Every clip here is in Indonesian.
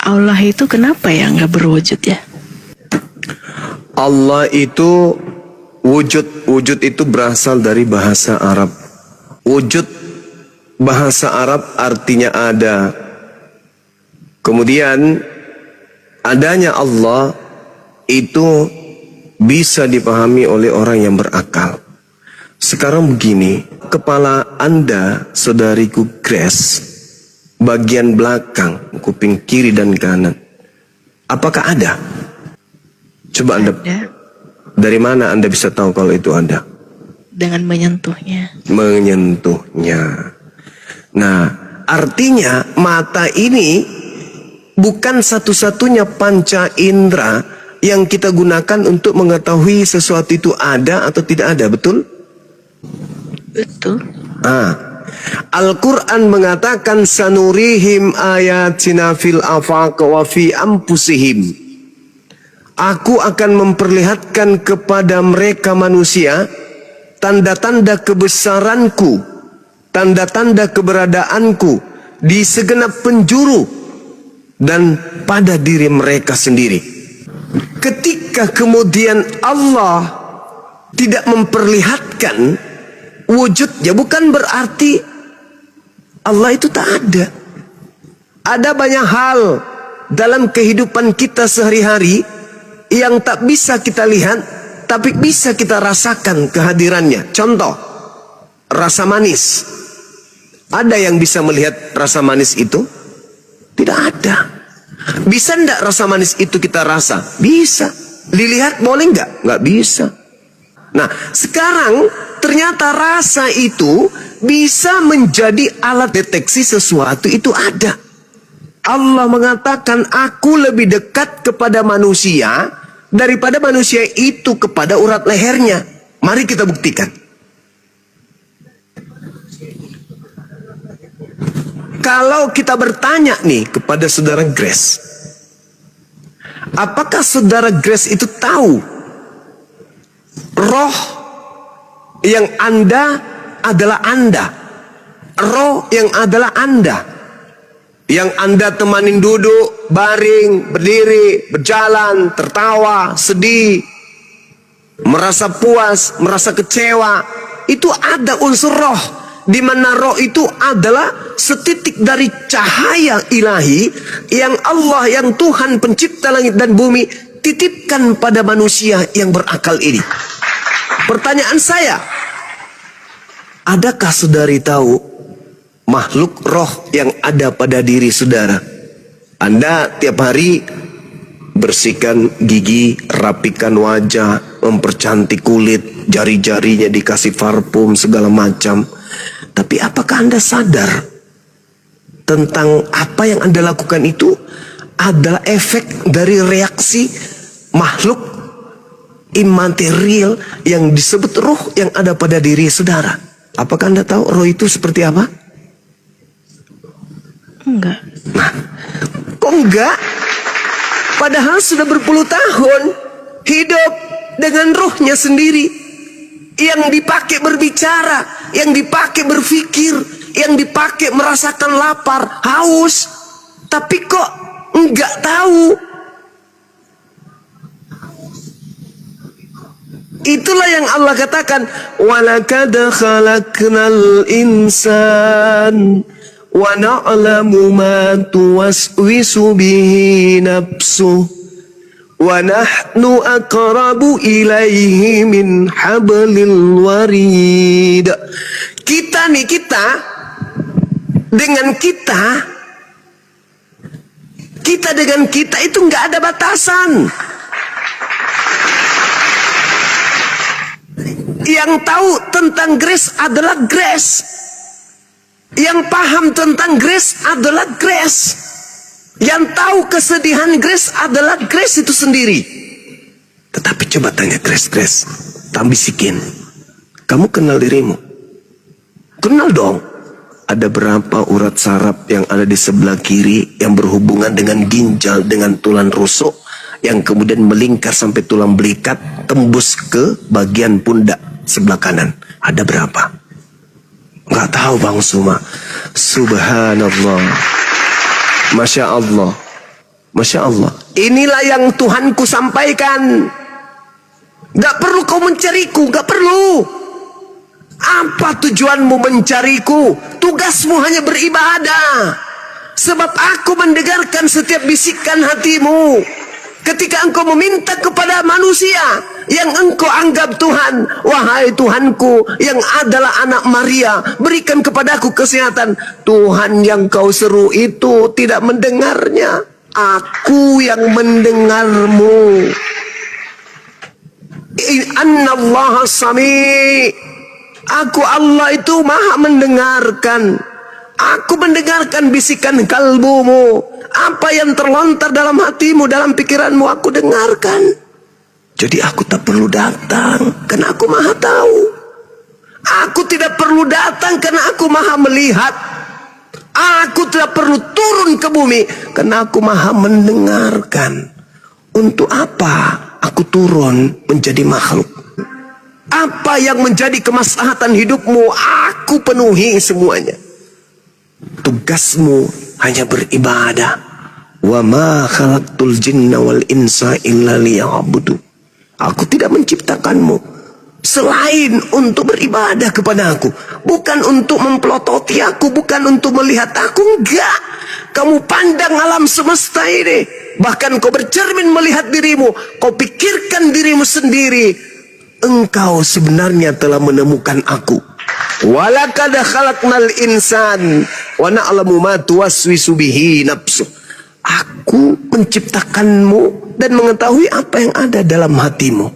Allah itu kenapa ya nggak berwujud ya? Allah itu wujud. Wujud itu berasal dari bahasa Arab. Wujud bahasa Arab artinya ada. Kemudian adanya Allah itu bisa dipahami oleh orang yang berakal. Sekarang begini, kepala Anda, saudariku Grace, bagian belakang, kuping kiri dan kanan, apakah ada? Coba Anda, dari mana Anda bisa tahu kalau itu ada? Dengan menyentuhnya. Menyentuhnya. Nah, artinya mata ini bukan satu-satunya panca indera yang kita gunakan untuk mengetahui sesuatu itu ada atau tidak ada, betul? Betul. Al-Quran mengatakan sanurihim ayatina fil afaq wa fi anfusihim. Aku akan memperlihatkan kepada mereka manusia tanda-tanda kebesaranku, tanda-tanda keberadaanku di segenap penjuru dan pada diri mereka sendiri. Ketika kemudian Allah tidak memperlihatkan wujudnya, bukan berarti Allah itu tak ada. Ada banyak hal dalam kehidupan kita sehari-hari yang tak bisa kita lihat, tapi bisa kita rasakan kehadirannya. Contoh, rasa manis. Ada yang bisa melihat rasa manis itu? Tidak ada. Bisa enggak rasa manis itu kita rasa? Bisa. Dilihat boleh enggak? Enggak bisa. Nah, sekarang ternyata rasa itu bisa menjadi alat deteksi sesuatu itu ada. Allah mengatakan, aku lebih dekat kepada manusia daripada manusia itu kepada urat lehernya. Mari kita buktikan. Kalau kita bertanya nih kepada saudara Grace, apakah saudara Grace itu tahu roh yang Anda adalah Anda? Roh yang adalah Anda, yang Anda temanin duduk, baring, berdiri, berjalan, tertawa, sedih, merasa puas, merasa kecewa. Itu ada unsur roh, di mana roh itu adalah setitik dari cahaya ilahi yang Allah, yang Tuhan pencipta langit dan bumi titipkan pada manusia yang berakal ini. Pertanyaan saya, adakah saudari tahu makhluk roh yang ada pada diri saudara? Anda tiap hari bersihkan gigi, rapikan wajah, mempercantik kulit, jari-jarinya dikasih parfum segala macam. Tapi apakah Anda sadar tentang apa yang Anda lakukan itu adalah efek dari reaksi makhluk imaterial yang disebut roh yang ada pada diri saudara? Apakah Anda tahu roh itu seperti apa? Enggak. Nah, kok enggak? Padahal sudah berpuluh tahun hidup dengan rohnya sendiri, yang dipakai berbicara, yang dipakai berpikir, yang dipakai merasakan lapar, haus. Tapi kok enggak tahu? Itulah yang Allah katakan, walaqad khalaqnal insan wa na'lamu ma tuwaswisu bihi nafsuh wa nahnu aqrabu ilaihi min hablil warid. Kita dengan kita itu nggak ada batasan. Yang tahu tentang Grace adalah Grace. Yang paham tentang Grace adalah Grace. Yang tahu kesedihan Grace adalah Grace itu sendiri. Tetapi coba tanya Grace, tak bisikin, kamu kenal dirimu? Kenal dong. Ada berapa urat saraf yang ada di sebelah kiri yang berhubungan dengan ginjal, dengan tulang rusuk, yang kemudian melingkar sampai tulang belikat, tembus ke bagian pundak sebelah kanan? Ada berapa? Nggak tahu Bang Suma. Subhanallah, Masya Allah. Masya Allah. Inilah yang Tuhanku sampaikan. Gak perlu kau mencariku, gak perlu. Apa tujuanmu mencariku? Tugasmu hanya beribadah. Sebab aku mendengarkan setiap bisikan hatimu. Ketika engkau meminta kepada manusia yang engkau anggap Tuhan, wahai Tuhanku yang adalah anak Maria, berikan kepadaku kesehatan. Tuhan yang kau seru itu tidak mendengarnya. Aku yang mendengarmu. Annallaha sami'. Aku Allah itu maha mendengarkan. Aku mendengarkan bisikan kalbumu. Apa yang terlontar dalam hatimu, dalam pikiranmu, aku dengarkan. Jadi aku tak perlu datang, karena aku maha tahu. Aku tidak perlu datang, karena aku maha melihat. Aku tidak perlu turun ke bumi, karena aku maha mendengarkan. Untuk apa aku turun menjadi makhluk? Apa yang menjadi kemaslahatan hidupmu, aku penuhi semuanya. Tugasmu hanya beribadah. Wa ma khalaqtul jinna wal insa illa liya'budu. Aku tidak menciptakanmu selain untuk beribadah kepada aku. Bukan untuk mempelototi aku, bukan untuk melihat aku, enggak. Kamu pandang alam semesta ini, bahkan kau bercermin melihat dirimu, kau pikirkan dirimu sendiri. Engkau sebenarnya telah menemukan aku. Walaqad khalaqnal insan wa na'lamu ma tuwaswisu bihi nafsuh. Aku menciptakanmu dan mengetahui apa yang ada dalam hatimu.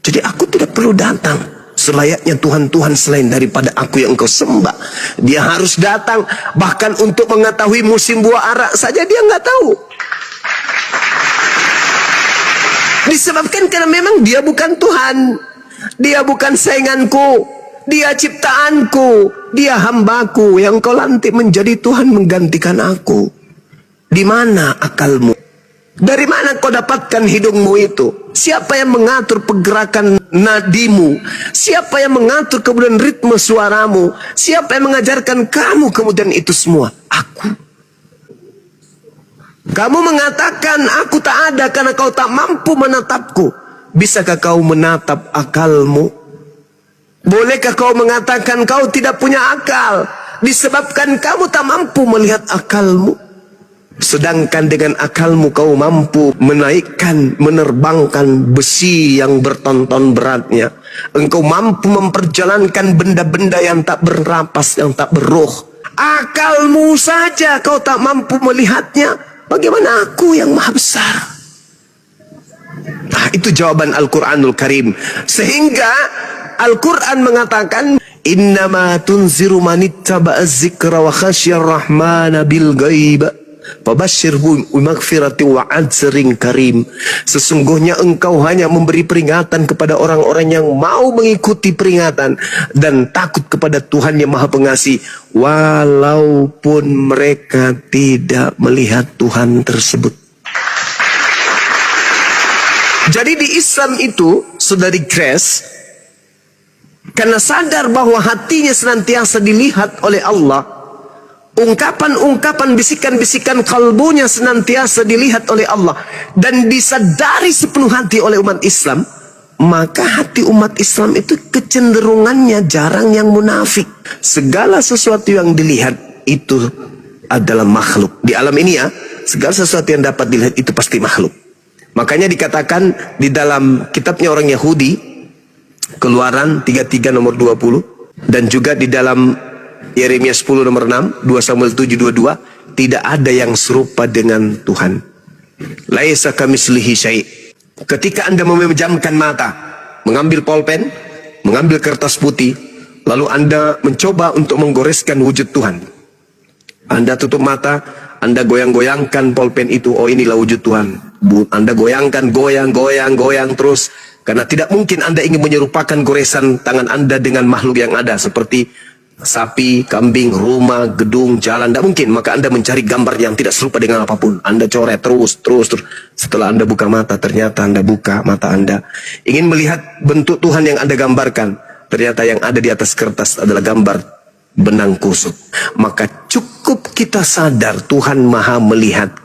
Jadi aku tidak perlu datang. Selayaknya Tuhan-Tuhan selain daripada aku yang engkau sembah. Dia harus datang. Bahkan untuk mengetahui musim buah arak saja dia nggak tahu. Disebabkan karena memang dia bukan Tuhan. Dia bukan sainganku. Dia ciptaanku. Dia hambaku yang kau lantik menjadi Tuhan menggantikan aku. Di mana akalmu? Dari mana kau dapatkan hidungmu itu? Siapa yang mengatur pergerakan nadimu? Siapa yang mengatur kemudian ritme suaramu? Siapa yang mengajarkan kamu kemudian itu semua? Aku. Kamu mengatakan aku tak ada karena kau tak mampu menatapku. Bisakah kau menatap akalmu? Bolehkah kau mengatakan kau tidak punya akal disebabkan kamu tak mampu melihat akalmu? Sedangkan dengan akalmu kau mampu menaikkan, menerbangkan besi yang bertonton beratnya. Engkau mampu memperjalankan benda-benda yang tak bernapas, yang tak berruh. Akalmu saja kau tak mampu melihatnya. Bagaimana aku yang maha besar? Nah, itu jawaban Al-Quranul Karim. Sehingga Al-Quran mengatakan, innama tunziru manittaba'a zikra wa khasyar rahmana bil ghaib. Fabashshirhum bimaghfirati wa ajrin karim. Sesungguhnya engkau hanya memberi peringatan kepada orang-orang yang mau mengikuti peringatan dan takut kepada Tuhan yang Maha Pengasih, walaupun mereka tidak melihat Tuhan tersebut. Jadi di Islam itu, saudari Grace, karena sadar bahwa hatinya senantiasa dilihat oleh Allah, ungkapan-ungkapan, bisikan-bisikan kalbunya senantiasa dilihat oleh Allah dan disadari sepenuh hati oleh umat Islam, maka hati umat Islam itu kecenderungannya jarang yang munafik. Segala sesuatu yang dilihat itu adalah makhluk. Di alam ini ya, segala sesuatu yang dapat dilihat itu pasti makhluk. Makanya dikatakan di dalam kitabnya orang Yahudi, Keluaran 33 nomor 20, dan juga di dalam Yeremia 10 nomor 6, 2 Samuel 7 22, tidak ada yang serupa dengan Tuhan. Laisa kamitslihi syai'. Ketika Anda memejamkan mata, mengambil pulpen, mengambil kertas putih, lalu Anda mencoba untuk menggoreskan wujud Tuhan. Anda tutup mata, Anda goyang-goyangkan pulpen itu, oh inilah wujud Tuhan. Anda goyangkan, goyang terus. Karena tidak mungkin Anda ingin menyerupakan goresan tangan Anda dengan makhluk yang ada, seperti sapi, kambing, rumah, gedung, jalan. Tidak mungkin. Maka Anda mencari gambar yang tidak serupa dengan apapun. Anda coret terus. Setelah Anda buka mata, ternyata Anda buka mata Anda ingin melihat bentuk Tuhan yang Anda gambarkan. Ternyata yang ada di atas kertas adalah gambar benang kusut. Maka cukup kita sadar Tuhan Maha melihat